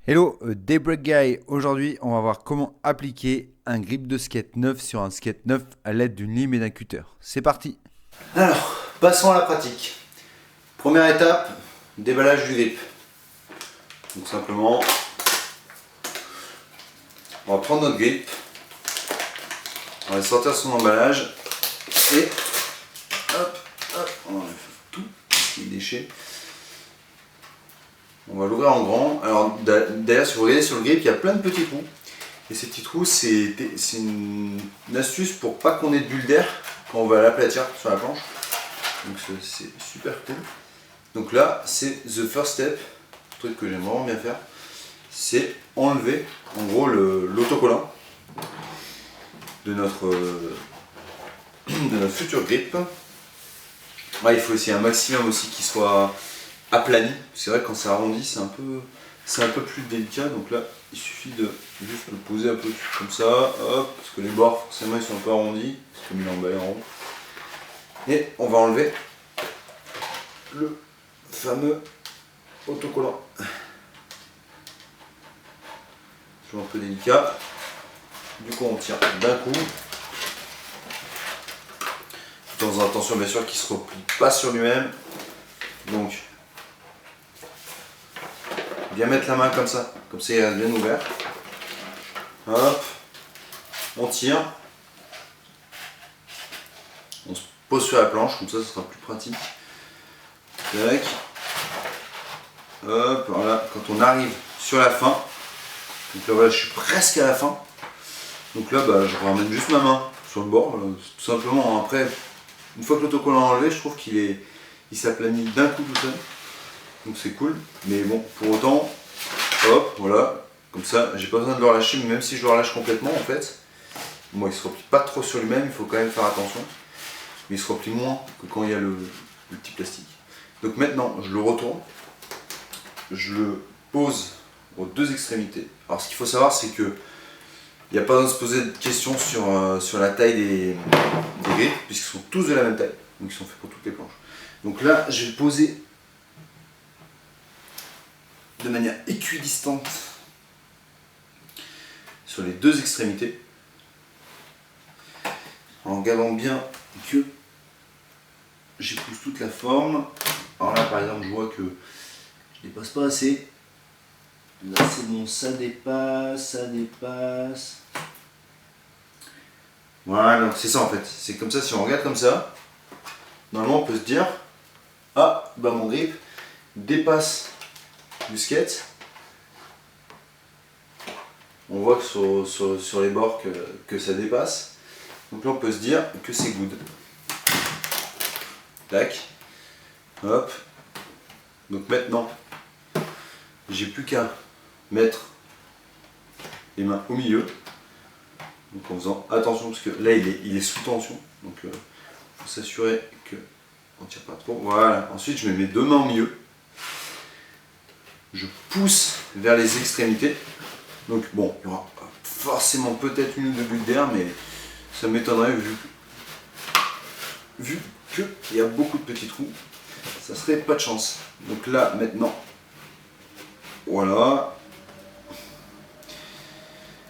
Hello, Daybreak Guy. Aujourd'hui, on va voir comment appliquer un grip de skate neuf sur un skate neuf à l'aide d'une lime et d'un cutter. C'est parti. Alors, passons à la pratique. Première étape, déballage du grip. Donc simplement, on va prendre notre grip, on va sortir son emballage et hop, hop, on enlève tout ce qui est déchet. On va l'ouvrir en grand. Alors d'ailleurs, si vous regardez sur le grip, il y a plein de petits trous. Et ces petits trous, c'est une astuce pour pas qu'on ait de bulle d'air quand on va l'aplatir sur la planche. Donc c'est super cool. Donc là, c'est the first step, le truc que j'aime vraiment bien faire, c'est enlever en gros l'autocollant de notre futur grip. Ouais, il faut essayer un maximum aussi qu'il soit aplani. C'est vrai que quand c'est arrondi, c'est un peu plus délicat. Donc là, il suffit de juste le poser un peu comme ça, hop, parce que les bords forcément ils sont un peu arrondis, comme il est emballé en rond. Et on va enlever le fameux autocollant. Toujours un peu délicat. Du coup on tire d'un coup. Tout en faisant attention bien sûr qu'il ne se replie pas sur lui-même. Donc bien mettre la main comme ça il reste bien ouvert. Hop, on tire. On se pose sur la planche, comme ça sera plus pratique. Tac. Hop, voilà, quand on arrive sur la fin, donc là voilà, je suis presque à la fin. Donc là, je ramène juste ma main sur le bord, tout simplement. Après, une fois que l'autocollant est enlevé, je trouve il s'aplanit d'un coup tout seul. Donc c'est cool. Mais bon, pour autant, hop, voilà, comme ça, j'ai pas besoin de le relâcher, mais même si je le relâche complètement, en fait, bon, il se replie pas trop sur lui-même, il faut quand même faire attention. Mais il se replie moins que quand il y a le petit plastique. Donc maintenant, je le retourne. Je le pose aux deux extrémités. Alors ce qu'il faut savoir, c'est que il n'y a pas besoin de se poser de questions sur la taille des grips, puisqu'ils sont tous de la même taille. Donc ils sont faits pour toutes les planches. Donc là, je vais le poser de manière équidistante sur les deux extrémités, en regardant bien que j'épouse toute la forme. Alors là, par exemple, je vois que je dépasse pas assez. Là c'est bon, ça dépasse, ça dépasse. Voilà, donc c'est ça en fait. C'est comme ça, si on regarde comme ça, normalement on peut se dire, ah, bah mon grip dépasse du skate. On voit que sur les bords que ça dépasse. Donc là on peut se dire que c'est good. Tac. Hop. Donc maintenant, j'ai plus qu'à mettre les mains au milieu, donc en faisant attention parce que là il est sous tension, donc il faut s'assurer qu'on ne tire pas trop. Voilà, ensuite je mets mes deux mains au milieu, je pousse vers les extrémités. Donc bon, il y aura forcément peut-être une ou deux bulles d'air, mais ça m'étonnerait vu qu'il y a beaucoup de petits trous, ça serait pas de chance. Donc là maintenant, voilà,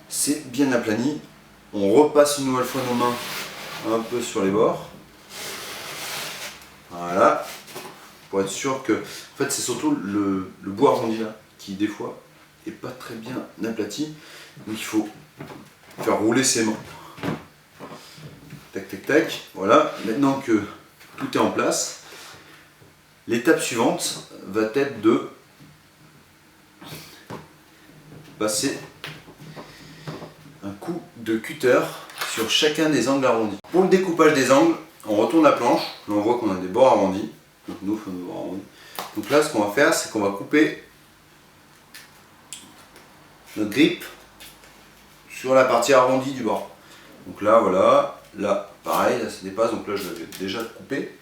c'est bien aplani. On repasse une nouvelle fois nos mains un peu sur les bords. Voilà. Pour être sûr que. En fait, c'est surtout le bois arrondi là qui, des fois, est pas très bien aplati. Donc il faut faire rouler ses mains. Tac, tac, tac. Voilà. Maintenant que tout est en place, l'étape suivante va être de passer un coup de cutter sur chacun des angles arrondis. Pour le découpage des angles, on retourne la planche, là on voit qu'on a des bords arrondis, donc nous il faut des bords arrondis. Donc là ce qu'on va faire, c'est qu'on va couper notre grip sur la partie arrondie du bord. Donc là voilà, là pareil, là ça dépasse, donc là je l'avais déjà coupé.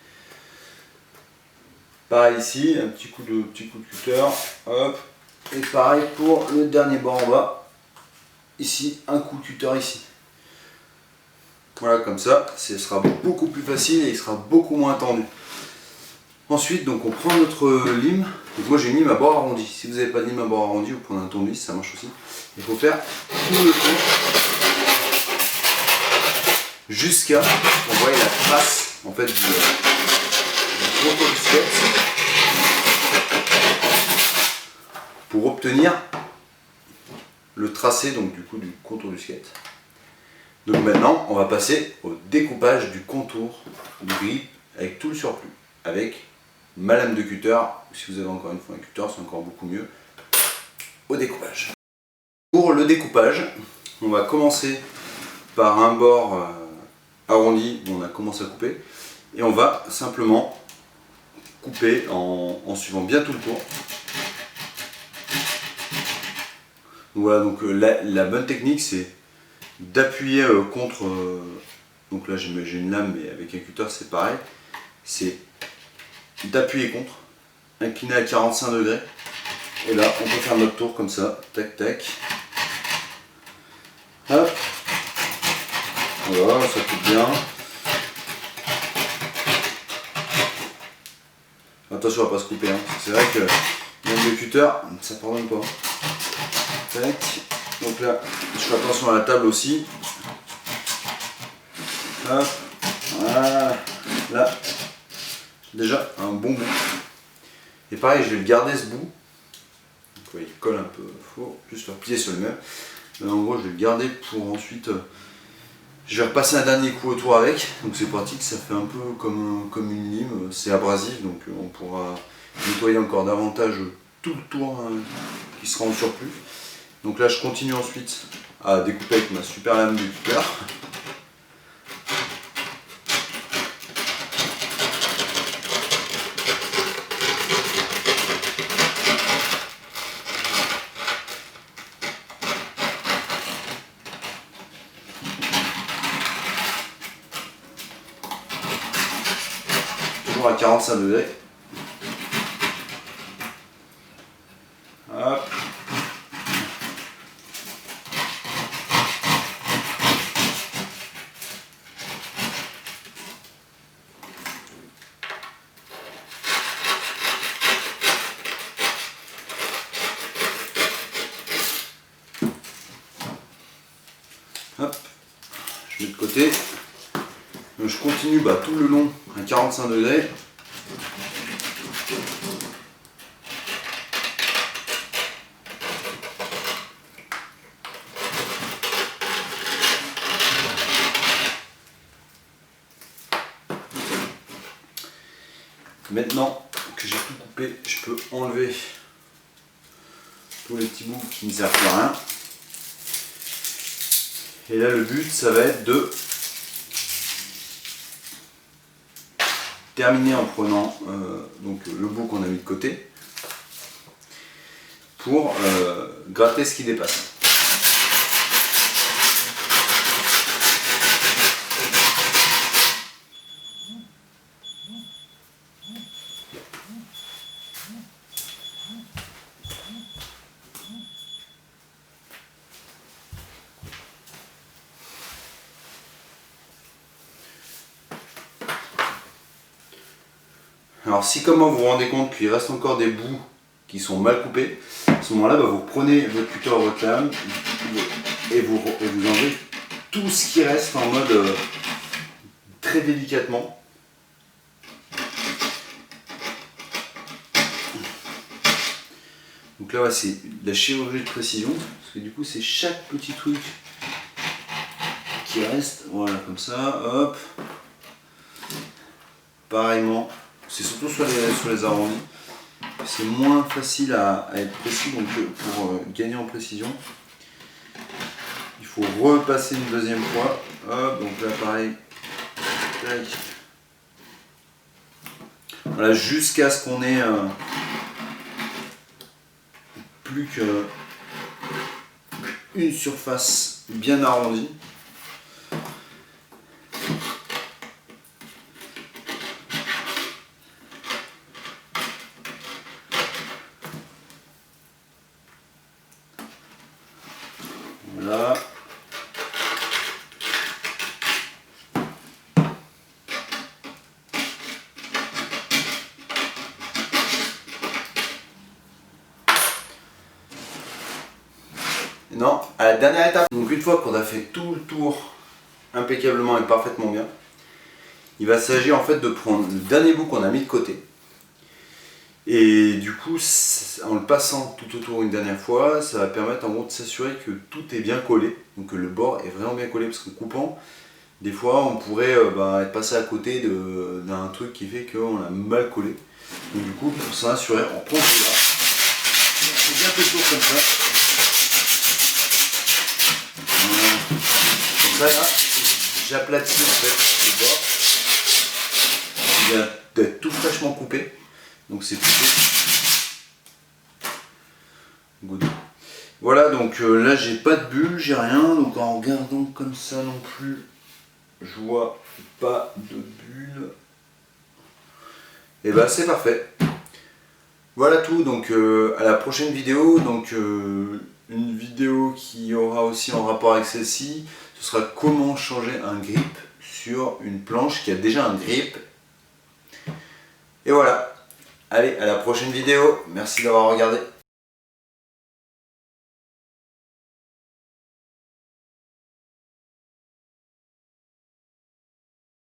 Pareil ici, un petit coup de cutter, hop, et pareil pour le dernier bord en bas. Ici, un coup de cutter ici. Voilà, comme ça, ce sera beaucoup plus facile et il sera beaucoup moins tendu. Ensuite, donc on prend notre lime Donc moi j'ai une lime à bord arrondi. Si vous n'avez pas de lime à bord arrondi, vous prenez un tournevis, ça marche aussi. Il faut faire tout le tour jusqu'à ce qu'on voit la trace en fait du contour du skate pour obtenir le tracé donc du coup du contour du skate. Donc maintenant on va passer au découpage du contour du grip avec tout le surplus, avec ma lame de cutter. Si vous avez encore une fois un cutter, c'est encore beaucoup mieux. Au découpage. Pour le découpage, on va commencer par un bord arrondi où on a commencé à couper, et on va simplement couper en suivant bien tout le tour. Voilà, donc la bonne technique c'est d'appuyer contre, donc là j'ai une lame mais avec un cutter c'est pareil, c'est d'appuyer contre, incliner à 45 degrés, et là on peut faire notre tour comme ça, tac tac, hop, voilà, ça coupe bien. Attention à ne pas se couper, hein. C'est vrai que même le cutter ça pardonne pas. Tac. Donc là je fais attention à la table aussi. Hop, voilà, là déjà un bon bout. Et pareil, je vais le garder ce bout. Donc, ouais, il colle un peu, il faut juste le replier sur le même. Mais en gros, je vais le garder pour ensuite. Je vais repasser un dernier coup autour avec. Donc c'est pratique, ça fait un peu comme une lime. C'est abrasif, donc on pourra nettoyer encore davantage tout le tour qui sera en surplus. Donc là, je continue ensuite à découper avec ma super lame de cutter. À 45 degrés. Hop. Hop. Je mets de côté. Donc, je continue tout le long à 45 degrés. Maintenant que j'ai tout coupé, je peux enlever tous les petits bouts qui ne servent plus à rien. Et là, le but, ça va être de terminer en prenant donc le bout qu'on a mis de côté pour gratter ce qui dépasse. Alors si comme moi vous vous rendez compte qu'il reste encore des bouts qui sont mal coupés, à ce moment-là vous prenez votre cutter, votre lame et vous enlevez tout ce qui reste en mode très délicatement. Donc là c'est de la chirurgie de précision, parce que du coup c'est chaque petit truc qui reste, voilà comme ça, hop, pareillement. C'est surtout sur les arrondis. C'est moins facile à être précis, donc pour gagner en précision, il faut repasser une deuxième fois. Hop, donc là pareil. Tac. Voilà, jusqu'à ce qu'on ait plus qu'une surface bien arrondie. Voilà. Non, à la dernière étape. Donc une fois qu'on a fait tout le tour impeccablement et parfaitement bien, il va s'agir en fait de prendre le dernier bout qu'on a mis de côté. Et du coup, en le passant tout autour une dernière fois, ça va permettre en gros de s'assurer que tout est bien collé. Donc que le bord est vraiment bien collé, parce qu'en coupant, des fois on pourrait être passé à côté d'un truc qui fait qu'on a mal collé. Donc du coup, pour s'en assurer, on prend celui-là. On fait bien fait le tour comme ça. Comme ça là, j'aplatis en fait le bord. Il vient d'être tout fraîchement coupé. Donc c'est plutôt good. Voilà, donc là j'ai pas de bulle, j'ai rien. Donc en regardant comme ça non plus, je vois pas de bulle. Et bah c'est parfait. Voilà tout, donc à la prochaine vidéo. Donc une vidéo qui aura aussi en rapport avec celle-ci, ce sera comment changer un grip sur une planche qui a déjà un grip. Et voilà. Allez, à la prochaine vidéo. Merci d'avoir regardé.